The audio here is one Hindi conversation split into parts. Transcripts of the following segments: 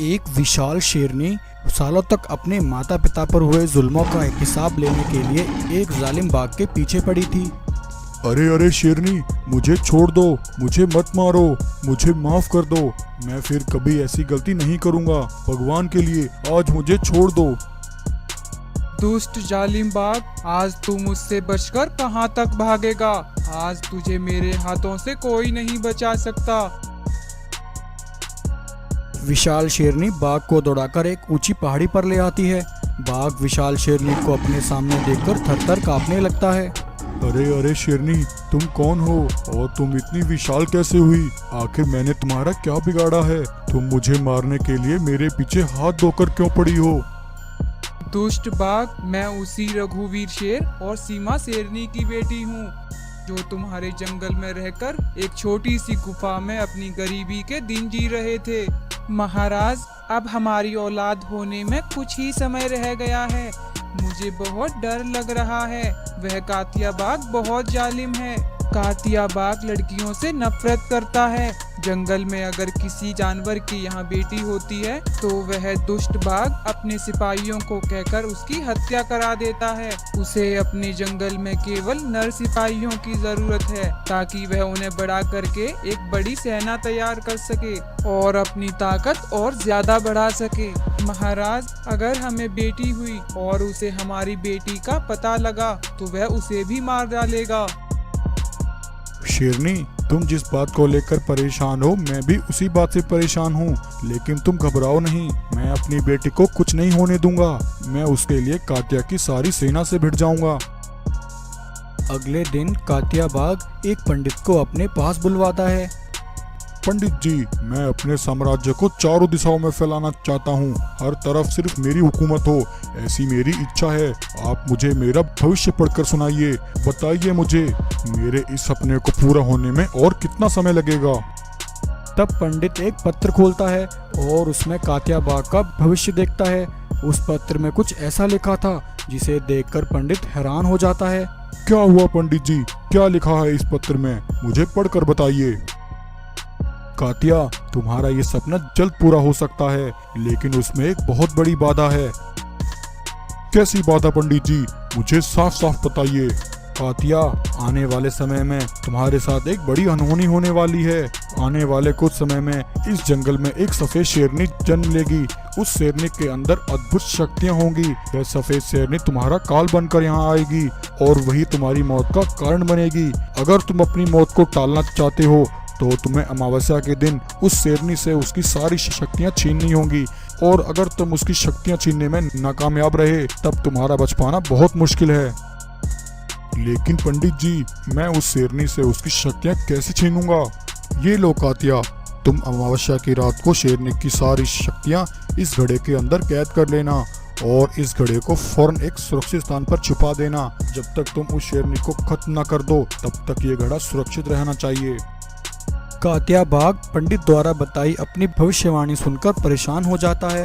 एक विशाल शेरनी सालों तक अपने माता पिता पर हुए जुल्मों का हिसाब लेने के लिए एक जालिम बाघ के पीछे पड़ी थी। अरे अरे शेरनी, मुझे छोड़ दो, मुझे मत मारो, मुझे माफ कर दो। मैं फिर कभी ऐसी गलती नहीं करूंगा। भगवान के लिए आज मुझे छोड़ दो। दुष्ट जालिम बाघ, आज तू मुझसे बचकर कहां तक भागेगा। आज तुझे मेरे हाथों से कोई नहीं बचा सकता। विशाल शेरनी बाघ को दौड़ाकर एक ऊंची पहाड़ी पर ले आती है। बाघ विशाल शेरनी को अपने सामने देखकर थर-थर कांपने लगता है। अरे अरे शेरनी, तुम कौन हो और तुम इतनी विशाल कैसे हुई? आखिर मैंने तुम्हारा क्या बिगाड़ा है? तुम मुझे मारने के लिए मेरे पीछे हाथ धोकर क्यों पड़ी हो? दुष्ट बाघ, मैं उसी रघुवीर शेर और सीमा शेरनी की बेटी हूँ, जो तुम्हारे जंगल में रहकर एक छोटी सी गुफा में अपनी गरीबी के दिन जी रहे थे। महाराज, अब हमारी औलाद होने में कुछ ही समय रह गया है। मुझे बहुत डर लग रहा है। वह कातिया बाघ बहुत जालिम है। कातिया बाघ लड़कियों से नफरत करता है। जंगल में अगर किसी जानवर की यहाँ बेटी होती है तो वह दुष्ट बाघ अपने सिपाहियों को कहकर उसकी हत्या करा देता है। उसे अपने जंगल में केवल नर सिपाहियों की जरूरत है, ताकि वह उन्हें बढ़ा करके एक बड़ी सेना तैयार कर सके और अपनी ताकत और ज्यादा बढ़ा सके। महाराज, अगर हमें बेटी हुई और उसे हमारी बेटी का पता लगा तो वह उसे भी मार डालेगा। शेरनी, तुम जिस बात को लेकर परेशान हो, मैं भी उसी बात से परेशान हूँ। लेकिन तुम घबराओ नहीं, मैं अपनी बेटी को कुछ नहीं होने दूंगा। मैं उसके लिए कातिया की सारी सेना से भिड़ जाऊंगा। अगले दिन कातिया बाघ एक पंडित को अपने पास बुलवाता है। पंडित जी, मैं अपने साम्राज्य को चारों दिशाओं में फैलाना चाहता हूँ। हर तरफ सिर्फ मेरी हुकूमत हो, ऐसी मेरी इच्छा है। आप मुझे मेरा भविष्य पढ़कर सुनाइए। बताइए मुझे, मेरे इस सपने को पूरा होने में और कितना समय लगेगा? तब पंडित एक पत्र खोलता है और उसमें कातिया बाघ का भविष्य देखता है। उस पत्र में कुछ ऐसा लिखा था जिसे देखकर पंडित हैरान हो जाता है। क्या हुआ पंडित जी? क्या लिखा है इस पत्र में? मुझे पढ़कर बताइए। कातिया, तुम्हारा ये सपना जल्द पूरा हो सकता है, लेकिन उसमें एक बहुत बड़ी बाधा है। कैसी बाधा पंडित जी? मुझे साफ साफ बताइए। कातिया, आने वाले समय में तुम्हारे साथ एक बड़ी अनहोनी होने वाली है। आने वाले कुछ समय में इस जंगल में एक सफेद शेरनी जन्म लेगी। उस शेरनी के अंदर अद्भुत शक्तियां होंगी। वह सफेद शेरनी तुम्हारा काल बनकर यहाँ आएगी और वही तुम्हारी मौत का कारण बनेगी। अगर तुम अपनी मौत को टालना चाहते हो तो तुम्हें अमावस्या के दिन उस शेरनी से उसकी सारी शक्तियां छीननी होंगी, और अगर तुम उसकी शक्तियां छीनने में नाकामयाब रहे तब तुम्हारा बच पाना बहुत मुश्किल है। लेकिन पंडित जी, मैं उस शेरनी से उसकी शक्तियां कैसे छीनूंगा? ये लो कातिया, तुम अमावस्या की रात को शेरनी की सारी शक्तियां इस घड़े के अंदर कैद कर लेना और इस घड़े को फौरन एक सुरक्षित स्थान पर छुपा देना। जब तक तुम उस शेरनी को खत्म न कर दो तब तक ये घड़ा सुरक्षित रहना चाहिए। कातिया बाघ पंडित द्वारा बताई अपनी भविष्यवाणी सुनकर परेशान हो जाता है।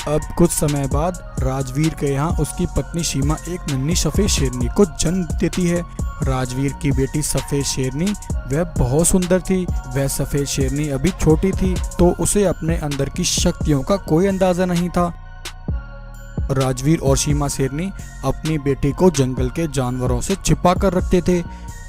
अब कुछ समय बाद राजवीर के यहाँ उसकी पत्नी सीमा एक नन्ही सफेद शेरनी को जन्म देती है। राजवीर की बेटी सफेद शेरनी वह बहुत सुंदर थी। वह सफेद शेरनी अभी छोटी थी तो उसे अपने अंदर की शक्तियों का कोई अंदाजा नहीं था। राजवीर और सीमा शेरनी अपनी बेटी को जंगल के जानवरों से छिपा कर रखते थे।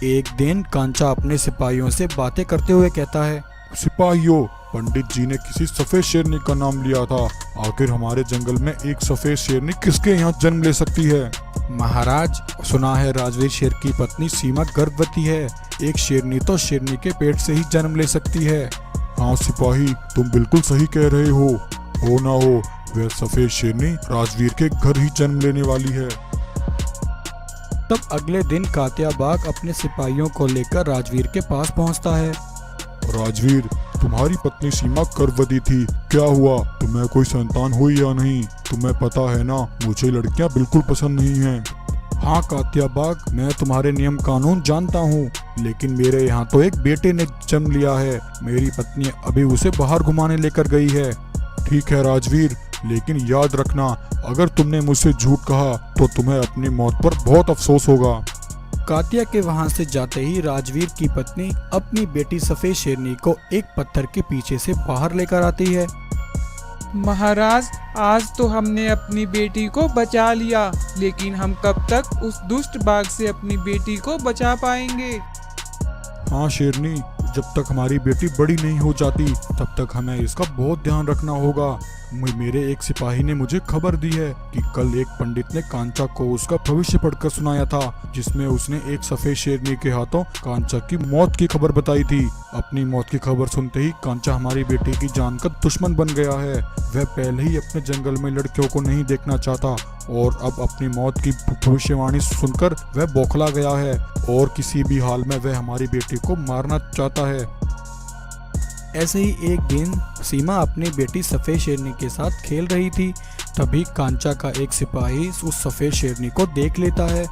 एक दिन कांचा अपने सिपाहियों से बातें करते हुए कहता है, सिपाहियों, पंडित जी ने किसी सफेद शेरनी का नाम लिया था। आखिर हमारे जंगल में एक सफेद शेरनी किसके यहाँ जन्म ले सकती है? महाराज, सुना है राजवीर शेर की पत्नी सीमा गर्भवती है। एक शेरनी तो शेरनी के पेट से ही जन्म ले सकती है। हाँ सिपाही, तुम बिल्कुल सही कह रहे हो ना हो वह सफेद शेरनी राजवीर के घर ही जन्म लेने वाली है। तब अगले दिन कातिया बाघ अपने सिपाहियों को लेकर राजवीर के पास पहुंचता है। राजवीर, तुम्हारी पत्नी सीमा गर्भवती थी, क्या हुआ? तुम्हें कोई संतान हुई या नहीं? तुम्हें पता है ना, मुझे लड़कियां बिल्कुल पसंद नहीं हैं। हाँ कातिया बाघ, मैं तुम्हारे नियम कानून जानता हूँ, लेकिन मेरे यहाँ तो एक बेटे ने जन्म लिया है। मेरी पत्नी अभी उसे बाहर घुमाने लेकर गई है। ठीक है राजवीर, लेकिन याद रखना, अगर तुमने मुझसे झूठ कहा तो तुम्हें अपनी मौत पर बहुत अफसोस होगा। कात्या के वहां से जाते ही राजवीर की पत्नी अपनी बेटी सफेद शेरनी को एक पत्थर के पीछे से बाहर लेकर आती है। महाराज, आज तो हमने अपनी बेटी को बचा लिया, लेकिन हम कब तक उस दुष्ट बाघ से अपनी बेटी को बचा पाएंगे? हाँ शेरनी, जब तक हमारी बेटी बड़ी नहीं हो जाती तब तक हमें इसका बहुत ध्यान रखना होगा। मेरे एक सिपाही ने मुझे खबर दी है कि कल एक पंडित ने कांचा को उसका भविष्य पढ़कर सुनाया था, जिसमें उसने एक सफेद शेरनी के हाथों कांचा की मौत की खबर बताई थी। अपनी मौत की खबर सुनते ही कांचा हमारी बेटी की जान का दुश्मन बन गया है। वह पहले ही अपने जंगल में लड़कियों को नहीं देखना चाहता और अब अपनी मौत की भविष्यवाणी सुनकर वह बौखला गया है और किसी भी हाल में वह हमारी बेटी को मारना चाहता है। ऐसे ही एक दिन सीमा अपनी बेटी सफेद शेरनी के साथ खेल रही थी। तभी कांचा का एक सिपाही उस सफेद शेरनी को देख लेता है।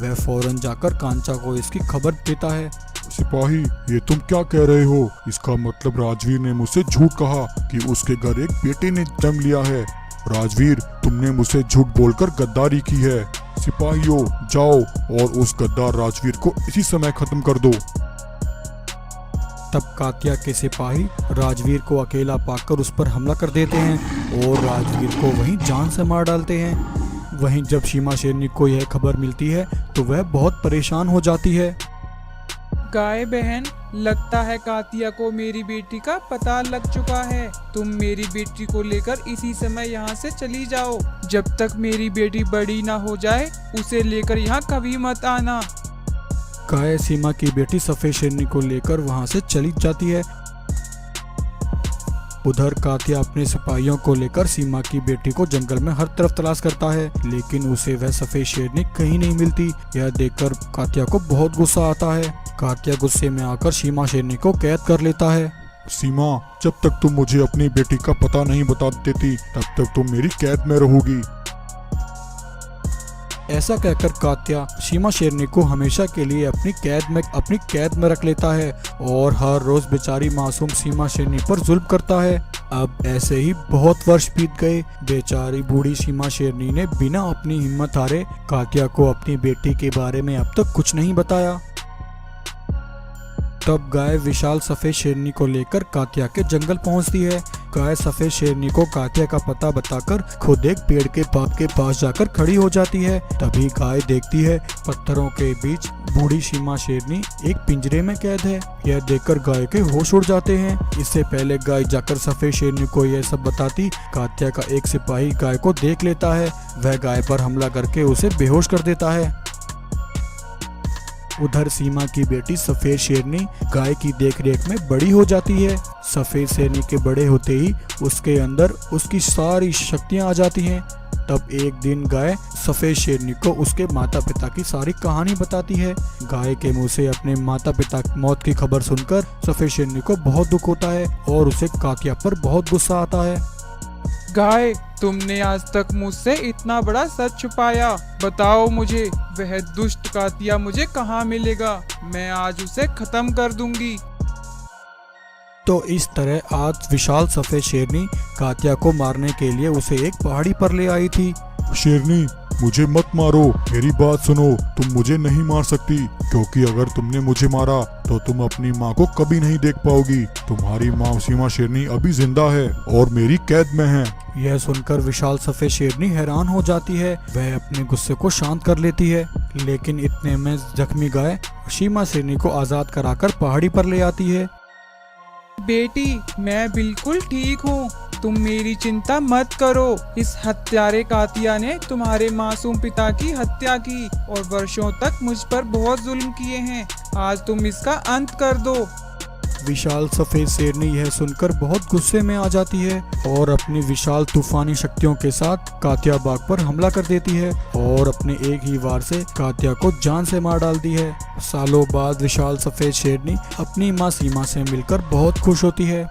वह फौरन जाकर कांचा को इसकी खबर देता है। सिपाही, ये तुम क्या कह रहे हो? इसका मतलब राजवीर ने मुझसे झूठ कहा कि उसके घर एक बेटे ने जन्म लिया है। राजवीर, तुमने मुझसे झूठ बोलकर गद्दारी की है। सिपाहियों, जाओ और उस गद्दार राजवीर को इसी समय खत्म कर दो। तब कात्या के सिपाही राजवीर को अकेला पाकर उस पर हमला कर देते हैं और राजवीर को वहीं जान से मार डालते हैं। वहीं जब सीमा शेरनी को यह खबर मिलती है तो वह बहुत परेशान हो जाती है। गाय बहन, लगता है कातिया को मेरी बेटी का पता लग चुका है। तुम मेरी बेटी को लेकर इसी समय यहाँ से चली जाओ। जब तक मेरी बेटी बड़ी ना हो जाए उसे लेकर यहाँ कभी मत आना। गाय सीमा की बेटी सफेद शेरनी को लेकर वहां से चली जाती है। उधर कातिया अपने सिपाहियों को लेकर सीमा की बेटी को जंगल में हर तरफ तलाश करता है, लेकिन उसे वह सफेद शेरनी कहीं नहीं मिलती। यह देखकर कातिया को बहुत गुस्सा आता है। कातिया गुस्से में आकर सीमा शेरनी को कैद कर लेता है। सीमा, जब तक तुम मुझे अपनी बेटी का पता नहीं बता देती तब तक तुम मेरी कैद में रहोगी। ऐसा कहकर कात्या सीमा शेरनी को हमेशा के लिए अपनी कैद में रख लेता है और हर रोज बेचारी मासूम सीमा शेरनी पर जुल्म करता है। अब ऐसे ही बहुत वर्ष बीत गए। बेचारी बूढ़ी सीमा शेरनी ने बिना अपनी हिम्मत हारे कात्या को अपनी बेटी के बारे में अब तक कुछ नहीं बताया। तब गाय विशाल सफेद शेरनी को लेकर कात्या के जंगल पहुंचती है। गाय सफेद शेरनी को कात्या का पता बताकर खुद एक पेड़ के पास जाकर खड़ी हो जाती है। तभी गाय देखती है पत्थरों के बीच बूढ़ी सीमा शेरनी एक पिंजरे में कैद है। यह देखकर गाय के होश उड़ जाते हैं। इससे पहले गाय जाकर सफेद शेरनी को यह सब बताती, कात्या का एक सिपाही गाय को देख लेता है। वह गाय पर हमला करके उसे बेहोश कर देता है। उधर सीमा की बेटी सफेद शेरनी गाय की देखरेख में बड़ी हो जाती है। सफेद शेरनी के बड़े होते ही उसके अंदर उसकी सारी शक्तियां आ जाती हैं। तब एक दिन गाय सफेद शेरनी को उसके माता पिता की सारी कहानी बताती है। गाय के मुंह से अपने माता पिता की मौत की खबर सुनकर सफेद शेरनी को बहुत दुख होता है और उसे कातिया पर बहुत गुस्सा आता है। गाय, तुमने आज तक मुझसे इतना बड़ा सच छुपाया। बताओ मुझे, वह दुष्ट कातिया मुझे कहाँ मिलेगा? मैं आज उसे खत्म कर दूंगी। तो इस तरह आज विशाल सफेद शेरनी कातिया को मारने के लिए उसे एक पहाड़ी पर ले आई थी। शेरनी, मुझे मत मारो, मेरी बात सुनो। तुम मुझे नहीं मार सकती, क्योंकि अगर तुमने मुझे मारा तो तुम अपनी माँ को कभी नहीं देख पाओगी। तुम्हारी माँ सीमा शेरनी अभी जिंदा है और मेरी कैद में है। यह सुनकर विशाल सफेद शेरनी हैरान हो जाती है। वह अपने गुस्से को शांत कर लेती है, लेकिन इतने में जख्मी गाय सीमा शेरनी को आजाद कराकर पहाड़ी पर ले आती है। बेटी, मैं बिल्कुल ठीक हूँ, तुम मेरी चिंता मत करो। इस हत्यारे कातिया ने तुम्हारे मासूम पिता की हत्या की और वर्षों तक मुझ पर बहुत जुल्म किए हैं। आज तुम इसका अंत कर दो। विशाल सफेद शेरनी यह सुनकर बहुत गुस्से में आ जाती है और अपनी विशाल तूफानी शक्तियों के साथ कातिया बाघ पर हमला कर देती है और अपने एक ही वार से कातिया को जान से मार डालती है। सालों बाद विशाल सफेद शेरनी अपनी माँ सीमा से मिलकर बहुत खुश होती है।